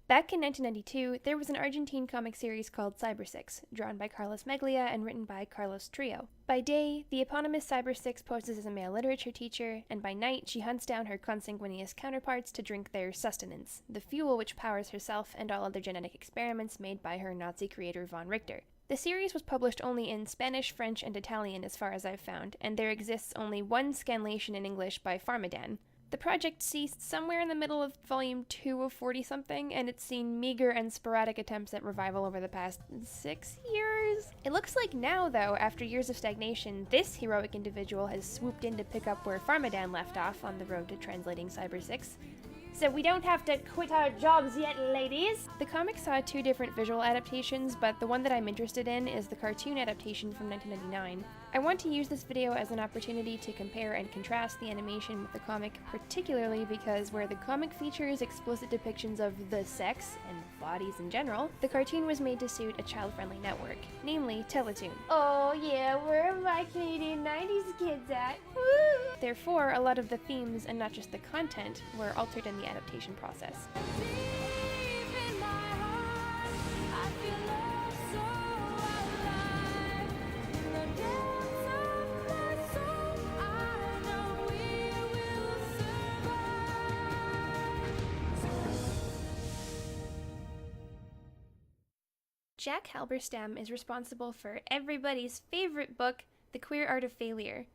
Back in 1992, there was an Argentine comic series called Cybersix, drawn by Carlos Meglia and written by Carlos Trio. By day, the eponymous Cybersix poses as a male literature teacher, and by night she hunts down her consanguineous counterparts to drink their sustenance, the fuel which powers herself and all other genetic experiments made by her Nazi creator von Richter. The series was published only in Spanish, French, and Italian as far as I've found, and there exists only one scanlation in English by Pharmadan. The project ceased somewhere in the middle of volume 2 of 40-something, and it's seen meager and sporadic attempts at revival over the past 6 years. It looks like now, though, after years of stagnation, this heroic individual has swooped in to pick up where Pharmadan left off on the road to translating Cybersix. So we don't have to quit our jobs yet, ladies! The comic saw 2 different visual adaptations, but the one that I'm interested in is the cartoon adaptation from 1999. I want to use this video as an opportunity to compare and contrast the animation with the comic, particularly because where the comic features explicit depictions of the sex, and bodies in general, the cartoon was made to suit a child-friendly network, namely Teletoon. Oh yeah, where are my Canadian 90s kids at? Woo! Therefore, a lot of the themes, and not just the content, were altered in the adaptation process. Jack Halberstam is responsible for everybody's favorite book, The Queer Art of Failure.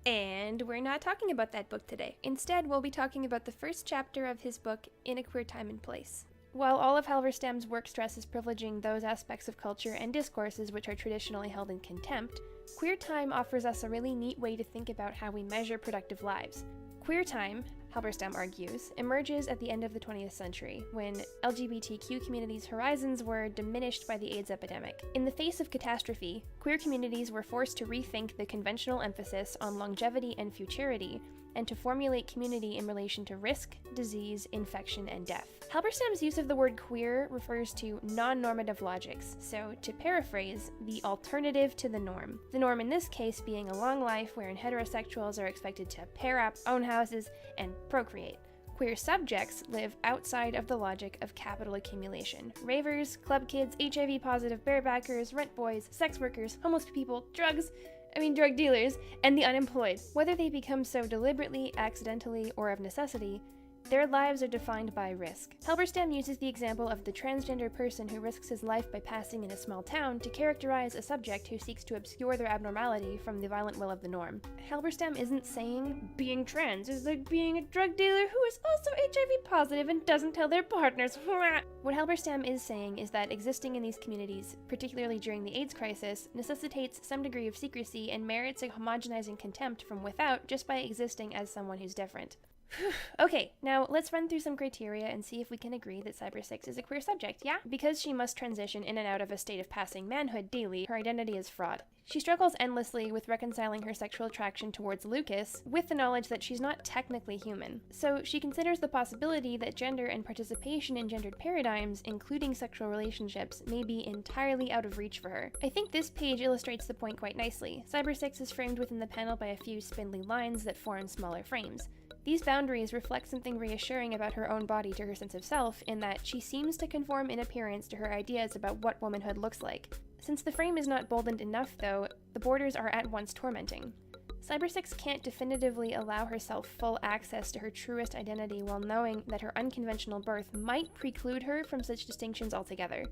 And we're not talking about that book today. Instead, we'll be talking about the first chapter of his book, In a Queer Time and Place. While all of Halberstam's work stresses privileging those aspects of culture and discourses which are traditionally held in contempt, Queer Time offers us a really neat way to think about how we measure productive lives. Queer time, Halberstam argues, emerges at the end of the 20th century, when LGBTQ communities' horizons were diminished by the AIDS epidemic. In the face of catastrophe, queer communities were forced to rethink the conventional emphasis on longevity and futurity, and to formulate community in relation to risk, disease, infection, and death. Halberstam's use of the word queer refers to non-normative logics, so to paraphrase, the alternative to the norm. The norm in this case being a long life wherein heterosexuals are expected to pair up, own houses, and procreate. Queer subjects live outside of the logic of capital accumulation. Ravers, club kids, HIV-positive barebackers, rent boys, sex workers, homeless people, drug dealers, and the unemployed. Whether they become so deliberately, accidentally, or of necessity, their lives are defined by risk. Halberstam uses the example of the transgender person who risks his life by passing in a small town to characterize a subject who seeks to obscure their abnormality from the violent will of the norm. Halberstam isn't saying being trans is like being a drug dealer who is also HIV positive and doesn't tell their partners. What Halberstam is saying is that existing in these communities, particularly during the AIDS crisis, necessitates some degree of secrecy and merits a homogenizing contempt from without just by existing as someone who's different. Okay, now let's run through some criteria and see if we can agree that Cybersix is a queer subject, yeah? Because she must transition in and out of a state of passing manhood daily, her identity is fraught. She struggles endlessly with reconciling her sexual attraction towards Lucas with the knowledge that she's not technically human. So she considers the possibility that gender and participation in gendered paradigms, including sexual relationships, may be entirely out of reach for her. I think this page illustrates the point quite nicely. Cybersix is framed within the panel by a few spindly lines that form smaller frames. These boundaries reflect something reassuring about her own body to her sense of self, in that she seems to conform in appearance to her ideas about what womanhood looks like. Since the frame is not boldened enough, though, the borders are at once tormenting. Cybersix can't definitively allow herself full access to her truest identity while knowing that her unconventional birth might preclude her from such distinctions altogether.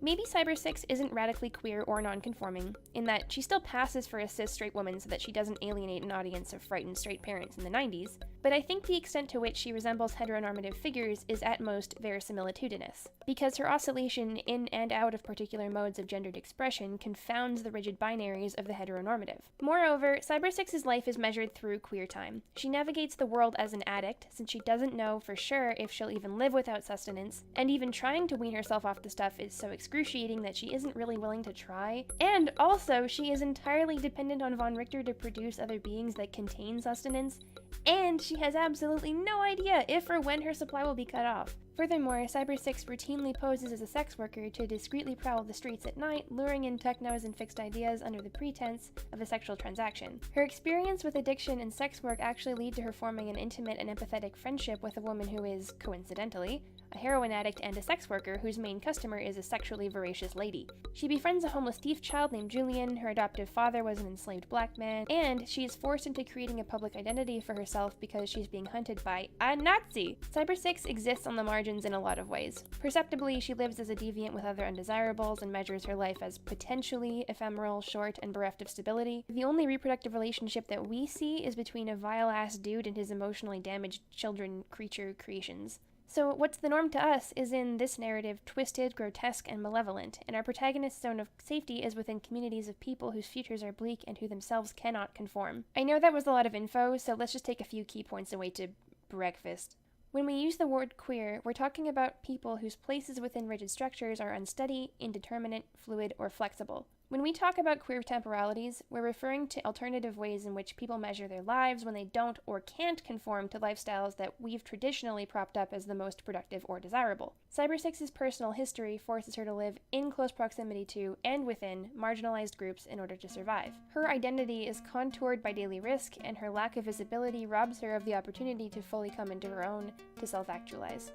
Maybe Cybersix isn't radically queer or non-conforming, in that she still passes for a cis-straight woman so that she doesn't alienate an audience of frightened straight parents in the 90s, but I think the extent to which she resembles heteronormative figures is at most verisimilitudinous, because her oscillation in and out of particular modes of gendered expression confounds the rigid binaries of the heteronormative. Moreover, Cybersix's life is measured through queer time. She navigates the world as an addict, since she doesn't know for sure if she'll even live without sustenance, and even trying to wean herself off the stuff is so excruciating that she isn't really willing to try. And also, she is entirely dependent on von Richter to produce other beings that contain sustenance, and she has absolutely no idea if or when her supply will be cut off. Furthermore, Cybersix routinely poses as a sex worker to discreetly prowl the streets at night, luring in technos and fixed ideas under the pretense of a sexual transaction. Her experience with addiction and sex work actually lead to her forming an intimate and empathetic friendship with a woman who is, coincidentally, a heroin addict, and a sex worker whose main customer is a sexually voracious lady. She befriends a homeless thief child named Julian, her adoptive father was an enslaved black man, and she is forced into creating a public identity for herself because she's being hunted by a Nazi! Cybersix exists on the margins in a lot of ways. Perceptibly, she lives as a deviant with other undesirables and measures her life as potentially ephemeral, short, and bereft of stability. The only reproductive relationship that we see is between a vile-ass dude and his emotionally damaged children creature creations. So what's the norm to us is in this narrative twisted, grotesque, and malevolent, and our protagonist's zone of safety is within communities of people whose futures are bleak and who themselves cannot conform. I know that was a lot of info, so let's just take a few key points away to breakfast. When we use the word queer, we're talking about people whose places within rigid structures are unsteady, indeterminate, fluid, or flexible. When we talk about queer temporalities, we're referring to alternative ways in which people measure their lives when they don't or can't conform to lifestyles that we've traditionally propped up as the most productive or desirable. Cybersix's personal history forces her to live in close proximity to and within marginalized groups in order to survive. Her identity is contoured by daily risk, and her lack of visibility robs her of the opportunity to fully come into her own, to self-actualize.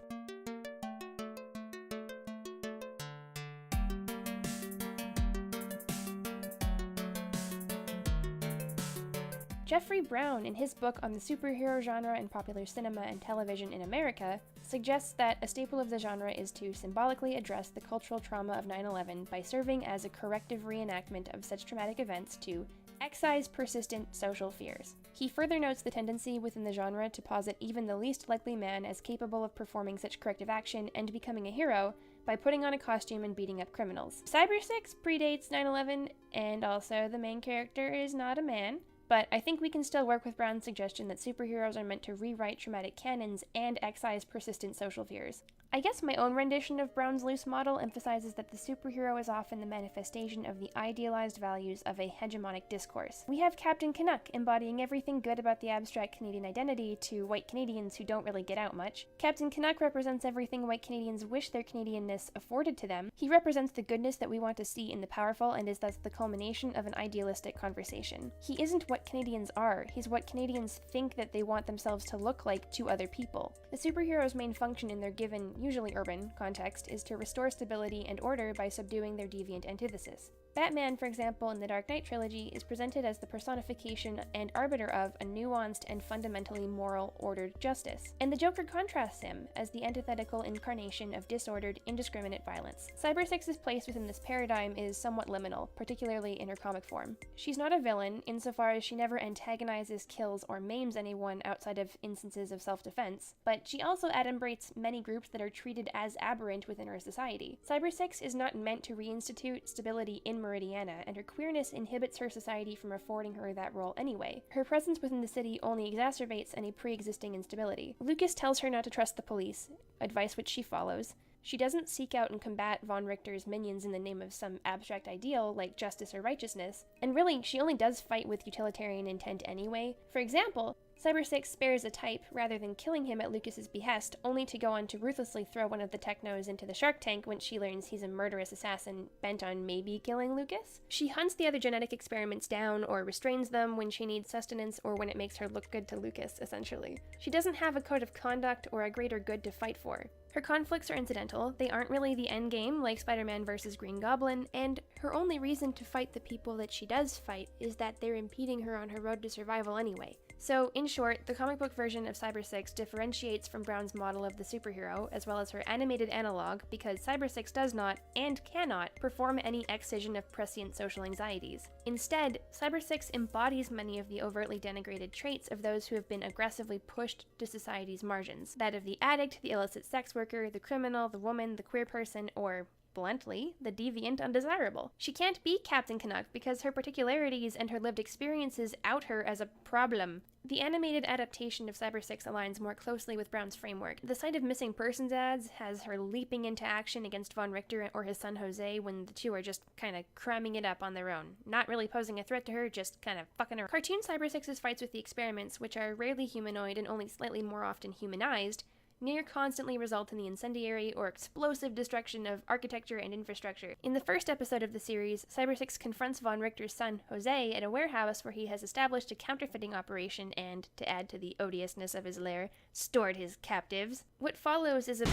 Jeffrey Brown, in his book on the superhero genre in popular cinema and television in America, suggests that a staple of the genre is to symbolically address the cultural trauma of 9/11 by serving as a corrective reenactment of such traumatic events to excise persistent social fears. He further notes the tendency within the genre to posit even the least likely man as capable of performing such corrective action and becoming a hero by putting on a costume and beating up criminals. Cybersix predates 9/11, and also the main character is not a man. But I think we can still work with Brown's suggestion that superheroes are meant to rewrite traumatic canons and excise persistent social fears. I guess my own rendition of Brown's loose model emphasizes that the superhero is often the manifestation of the idealized values of a hegemonic discourse. We have Captain Canuck embodying everything good about the abstract Canadian identity to white Canadians who don't really get out much. Captain Canuck represents everything white Canadians wish their Canadianness afforded to them. He represents the goodness that we want to see in the powerful and is thus the culmination of an idealistic conversation. He isn't what Canadians are, he's what Canadians think that they want themselves to look like to other people. The superhero's main function in their given, usually urban, context is to restore stability and order by subduing their deviant antithesis. Batman, for example, in the Dark Knight trilogy, is presented as the personification and arbiter of a nuanced and fundamentally moral, ordered justice. And the Joker contrasts him as the antithetical incarnation of disordered, indiscriminate violence. Cybersix's place within this paradigm is somewhat liminal, particularly in her comic form. She's not a villain, insofar as she never antagonizes, kills, or maims anyone outside of instances of self-defense, but she also adumbrates many groups that are treated as aberrant within her society. Cybersix is not meant to reinstitute stability in Meridiana, and her queerness inhibits her society from affording her that role anyway. Her presence within the city only exacerbates any pre-existing instability. Lucas tells her not to trust the police, advice which she follows. She doesn't seek out and combat Von Richter's minions in the name of some abstract ideal like justice or righteousness, and really, she only does fight with utilitarian intent anyway. For example, Cybersix spares a type rather than killing him at Lucas's behest, only to go on to ruthlessly throw one of the technos into the shark tank when she learns he's a murderous assassin bent on maybe killing Lucas. She hunts the other genetic experiments down or restrains them when she needs sustenance or when it makes her look good to Lucas, essentially. She doesn't have a code of conduct or a greater good to fight for. Her conflicts are incidental, they aren't really the endgame like Spider-Man vs. Green Goblin, and her only reason to fight the people that she does fight is that they're impeding her on her road to survival anyway. So, in short, the comic book version of Cybersix differentiates from Brown's model of the superhero, as well as her animated analog, because Cybersix does not, and cannot, perform any excision of prescient social anxieties. Instead, Cybersix embodies many of the overtly denigrated traits of those who have been aggressively pushed to society's margins, that of the addict, the illicit sex worker, the criminal, the woman, the queer person, or bluntly, the deviant undesirable. She can't be Captain Canuck because her particularities and her lived experiences out her as a problem. The animated adaptation of Cybersix aligns more closely with Brown's framework. The sight of missing persons ads has her leaping into action against Von Richter or his son Jose when the two are just kinda cramming it up on their own. Not really posing a threat to her, just kinda fucking her. Cartoon Cybersix's fights with the experiments, which are rarely humanoid and only slightly more often humanized, near constantly result in the incendiary or explosive destruction of architecture and infrastructure. In the first episode of the series, Cybersix confronts Von Richter's son, Jose, at a warehouse where he has established a counterfeiting operation and, to add to the odiousness of his lair, stored his captives. What follows is a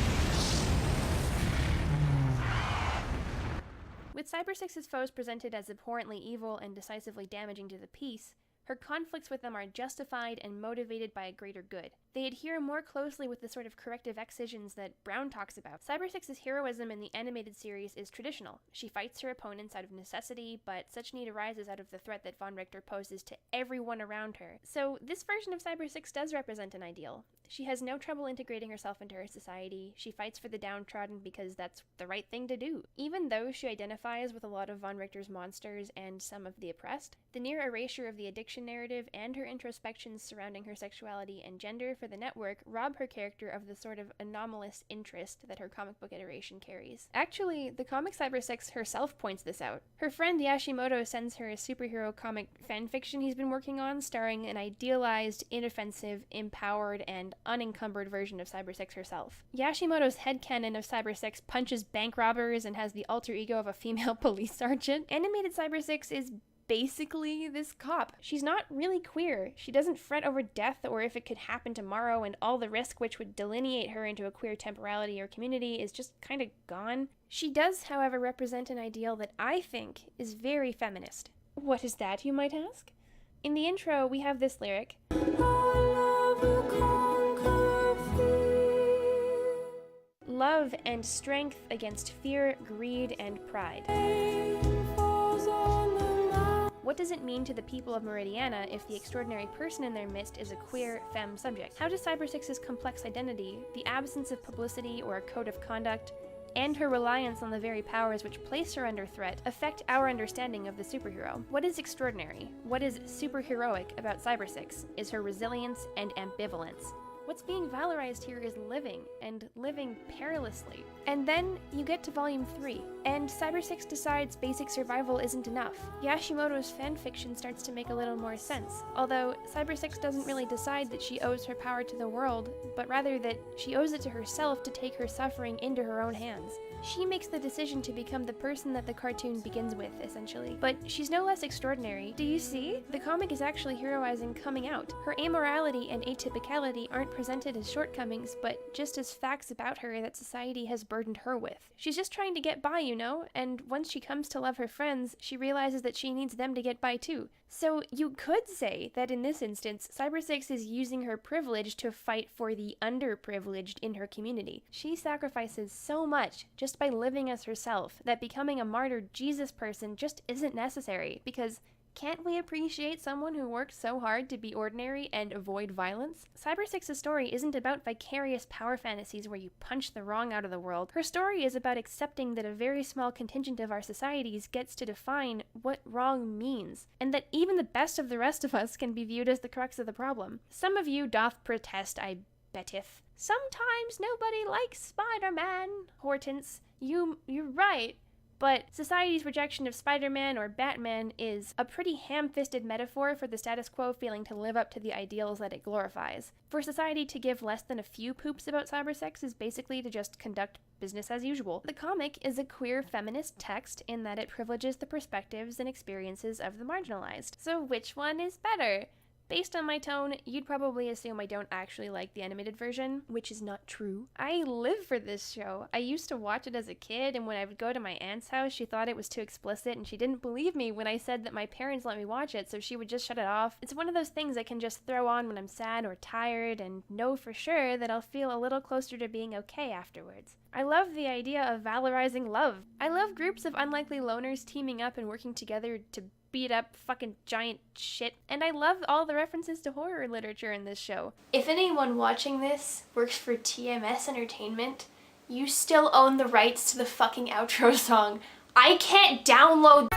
With Cybersix's foes presented as abhorrently evil and decisively damaging to the peace, her conflicts with them are justified and motivated by a greater good. They adhere more closely with the sort of corrective excisions that Brown talks about. Cybersix's heroism in the animated series is traditional. She fights her opponents out of necessity, but such need arises out of the threat that Von Richter poses to everyone around her. So this version of Cybersix does represent an ideal. She has no trouble integrating herself into her society. She fights for the downtrodden because that's the right thing to do. Even though she identifies with a lot of Von Richter's monsters and some of the oppressed, the near erasure of the addiction narrative and her introspections surrounding her sexuality and gender for the network rob her character of the sort of anomalous interest that her comic book iteration carries. Actually, the comic Cybersix herself points this out. Her friend Yashimoto sends her a superhero comic fanfiction he's been working on, starring an idealized, inoffensive, empowered, and unencumbered version of Cybersix herself. Yashimoto's headcanon of Cybersix punches bank robbers and has the alter ego of a female police sergeant. Animated Cybersix is basically this cop. She's not really queer. She doesn't fret over death or if it could happen tomorrow, and all the risk which would delineate her into a queer temporality or community is just kind of gone. She does, however, represent an ideal that I think is very feminist. What is that, you might ask? In the intro, we have this lyric. Love and strength against fear, greed, and pride. What does it mean to the people of Meridiana if the extraordinary person in their midst is a queer, femme subject? How does Cybersix's complex identity, the absence of publicity or a code of conduct, and her reliance on the very powers which place her under threat affect our understanding of the superhero? What is extraordinary? What is superheroic about Cybersix is her resilience and ambivalence. What's being valorized here is living, and living perilously. And then you get to Volume 3, and Cybersix decides basic survival isn't enough. Yashimoto's fanfiction starts to make a little more sense, although Cybersix doesn't really decide that she owes her power to the world, but rather that she owes it to herself to take her suffering into her own hands. She makes the decision to become the person that the cartoon begins with, essentially. But she's no less extraordinary. Do you see? The comic is actually heroizing coming out. Her amorality and atypicality aren't presented as shortcomings, but just as facts about her that society has burdened her with. She's just trying to get by, you know, and once she comes to love her friends, she realizes that she needs them to get by too. So you could say that in this instance, Cybersix is using her privilege to fight for the underprivileged in her community. She sacrifices so much just by living as herself that becoming a martyr Jesus person just isn't necessary, because can't we appreciate someone who worked so hard to be ordinary and avoid violence? Cybersix's story isn't about vicarious power fantasies where you punch the wrong out of the world. Her story is about accepting that a very small contingent of our societies gets to define what wrong means, and that even the best of the rest of us can be viewed as the crux of the problem. Some of you doth protest, I betteth. Sometimes nobody likes Spider-Man. Hortense, you're right. But society's rejection of Spider-Man or Batman is a pretty ham-fisted metaphor for the status quo failing to live up to the ideals that it glorifies. For society to give less than a few poops about Cybersix is basically to just conduct business as usual. The comic is a queer feminist text in that it privileges the perspectives and experiences of the marginalized. So which one is better? Based on my tone, you'd probably assume I don't actually like the animated version, which is not true. I live for this show. I used to watch it as a kid, and when I would go to my aunt's house, she thought it was too explicit, and she didn't believe me when I said that my parents let me watch it, so she would just shut it off. It's one of those things I can just throw on when I'm sad or tired, and know for sure that I'll feel a little closer to being okay afterwards. I love the idea of valorizing love. I love groups of unlikely loners teaming up and working together to beat up fucking giant shit, and I love all the references to horror literature in this show. If anyone watching this works for TMS Entertainment, you still own the rights to the fucking outro song. I can't download